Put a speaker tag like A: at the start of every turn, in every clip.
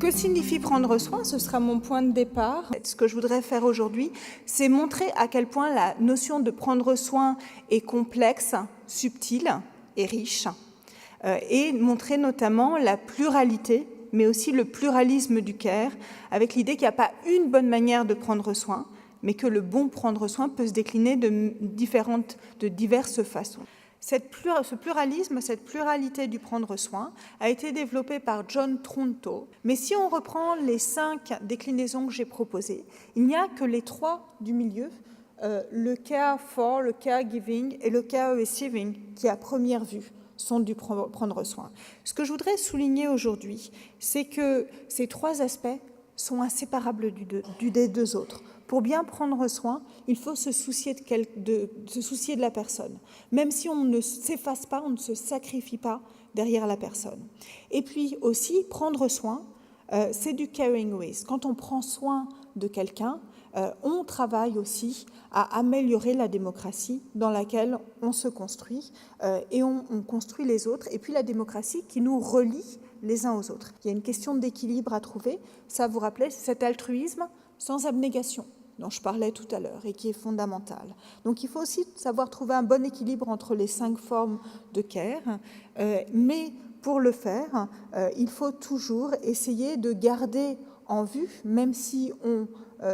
A: Que signifie prendre soin? Ce sera mon point de départ. Ce que je voudrais faire aujourd'hui, c'est montrer à quel point la notion de prendre soin est complexe, subtile et riche, et montrer notamment la pluralité, mais aussi le pluralisme du care, avec l'idée qu'il n'y a pas une bonne manière de prendre soin, mais que le bon prendre soin peut se décliner de diverses façons. Ce pluralisme, cette pluralité du prendre soin a été développée par John Tronto. Mais si on reprend les 5 déclinaisons que j'ai proposées, il n'y a que les 3 du milieu, le care for, le caregiving et le care receiving, qui à première vue sont du prendre soin. Ce que je voudrais souligner aujourd'hui, c'est que ces 3 aspects sont inséparables des 2 autres. Pour bien prendre soin, il faut se soucier de la personne. Même si on ne s'efface pas, on ne se sacrifie pas derrière la personne. Et puis aussi, prendre soin, c'est du caring with. Quand on prend soin de quelqu'un, on travaille aussi à améliorer la démocratie dans laquelle on se construit et on construit les autres. Et puis la démocratie qui nous relie les uns aux autres. Il y a une question d'équilibre à trouver. Ça vous rappelait, c'est cet altruisme sans abnégation dont je parlais tout à l'heure et qui est fondamental. Donc il faut aussi savoir trouver un bon équilibre entre les 5 formes de care, mais pour le faire, il faut toujours essayer de garder en vue, même si on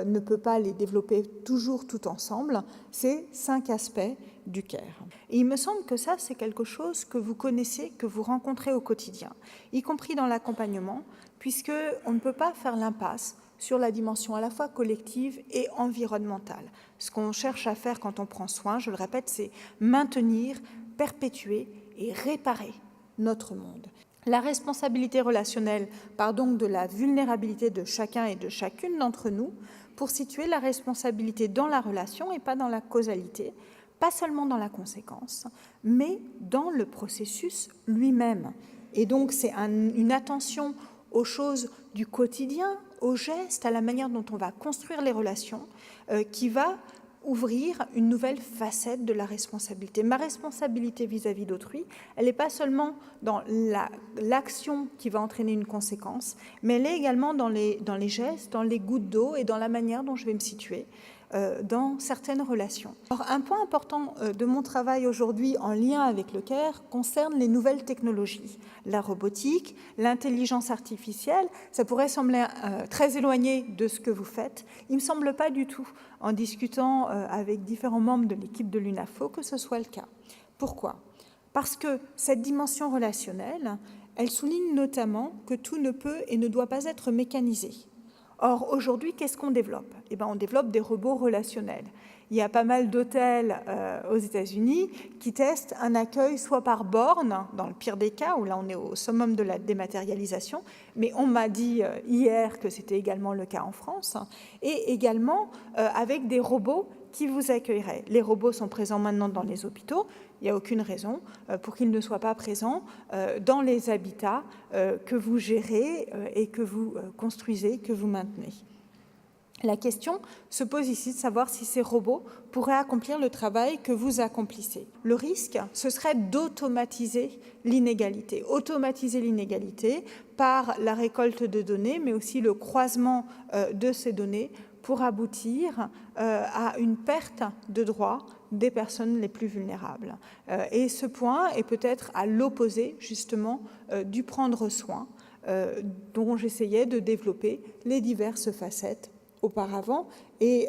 A: ne peut pas les développer toujours tout ensemble, ces 5 aspects du care. Et il me semble que ça, c'est quelque chose que vous connaissez, que vous rencontrez au quotidien, y compris dans l'accompagnement, puisqu'on ne peut pas faire l'impasse sur la dimension à la fois collective et environnementale. Ce qu'on cherche à faire quand on prend soin, je le répète, c'est maintenir, perpétuer et réparer notre monde. La responsabilité relationnelle part donc de la vulnérabilité de chacun et de chacune d'entre nous pour situer la responsabilité dans la relation et pas dans la causalité, pas seulement dans la conséquence, mais dans le processus lui-même. Et donc c'est une attention aux choses du quotidien, aux gestes, à la manière dont on va construire les relations, qui va ouvrir une nouvelle facette de la responsabilité. Ma responsabilité vis-à-vis d'autrui, elle n'est pas seulement dans l'action qui va entraîner une conséquence, mais elle est également dans les gestes, dans les gouttes d'eau et dans la manière dont je vais me situer dans certaines relations. Alors, un point important de mon travail aujourd'hui en lien avec le care concerne les nouvelles technologies. La robotique, l'intelligence artificielle, ça pourrait sembler très éloigné de ce que vous faites. Il ne me semble pas du tout, en discutant avec différents membres de l'équipe de l'UNAFO, que ce soit le cas. Pourquoi? Parce que cette dimension relationnelle, elle souligne notamment que tout ne peut et ne doit pas être mécanisé. Or, aujourd'hui, qu'est-ce qu'on développe? Eh bien, on développe des robots relationnels. Il y a pas mal d'hôtels aux États-Unis qui testent un accueil soit par borne, dans le pire des cas, où là on est au summum de la dématérialisation, mais on m'a dit hier que c'était également le cas en France, et également avec des robots qui vous accueilleraient. Les robots sont présents maintenant dans les hôpitaux. Il n'y a aucune raison pour qu'ils ne soient pas présents dans les habitats que vous gérez et que vous construisez, que vous maintenez. La question se pose ici de savoir si ces robots pourraient accomplir le travail que vous accomplissez. Le risque, ce serait d'automatiser l'inégalité. Automatiser l'inégalité par la récolte de données, mais aussi le croisement de ces données pour aboutir à une perte de droits des personnes les plus vulnérables. Et ce point est peut-être à l'opposé, justement, du prendre soin, dont j'essayais de développer les diverses facettes auparavant, et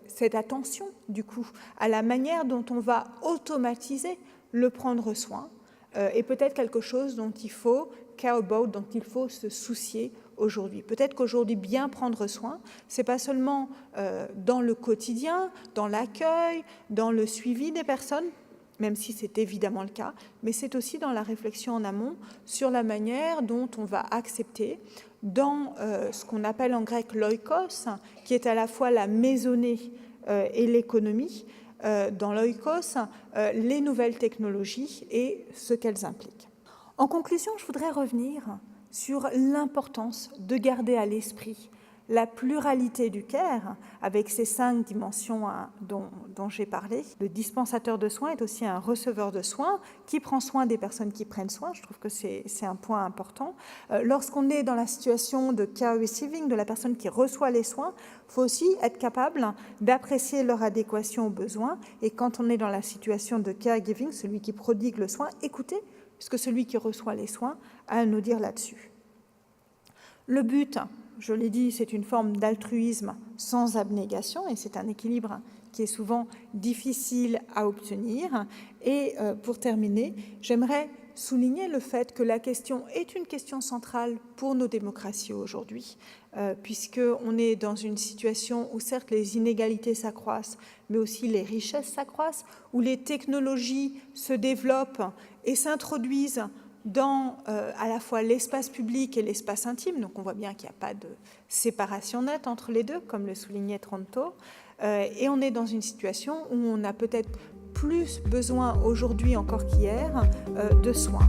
A: cette attention, du coup, à la manière dont on va automatiser le prendre soin est peut-être quelque chose dont il faut care about, dont il faut se soucier aujourd'hui. Peut-être qu'aujourd'hui, bien prendre soin, c'est pas seulement dans le quotidien, dans l'accueil, dans le suivi des personnes, même si c'est évidemment le cas, mais c'est aussi dans la réflexion en amont sur la manière dont on va accepter dans ce qu'on appelle en grec l'oikos, qui est à la fois la maisonnée et l'économie, dans l'oikos, les nouvelles technologies et ce qu'elles impliquent. En conclusion, je voudrais revenir sur l'importance de garder à l'esprit la pluralité du care, avec ces 5 dimensions dont j'ai parlé. Le dispensateur de soins est aussi un receveur de soins qui prend soin des personnes qui prennent soin. Je trouve que c'est un point important. Lorsqu'on est dans la situation de care receiving, de la personne qui reçoit les soins, il faut aussi être capable d'apprécier leur adéquation aux besoins. Et quand on est dans la situation de caregiving, celui qui prodigue le soin, écouter ce que celui qui reçoit les soins a à nous dire là-dessus. Le but, je l'ai dit, c'est une forme d'altruisme sans abnégation, et c'est un équilibre qui est souvent difficile à obtenir. Et pour terminer, j'aimerais souligner le fait que la question est une question centrale pour nos démocraties aujourd'hui, puisqu'on est dans une situation où certes les inégalités s'accroissent, mais aussi les richesses s'accroissent, où les technologies se développent et s'introduisent dans à la fois l'espace public et l'espace intime. Donc on voit bien qu'il n'y a pas de séparation nette entre les deux, comme le soulignait Tronto. Et on est dans une situation où on a peut-être plus besoin aujourd'hui encore qu'hier de soins.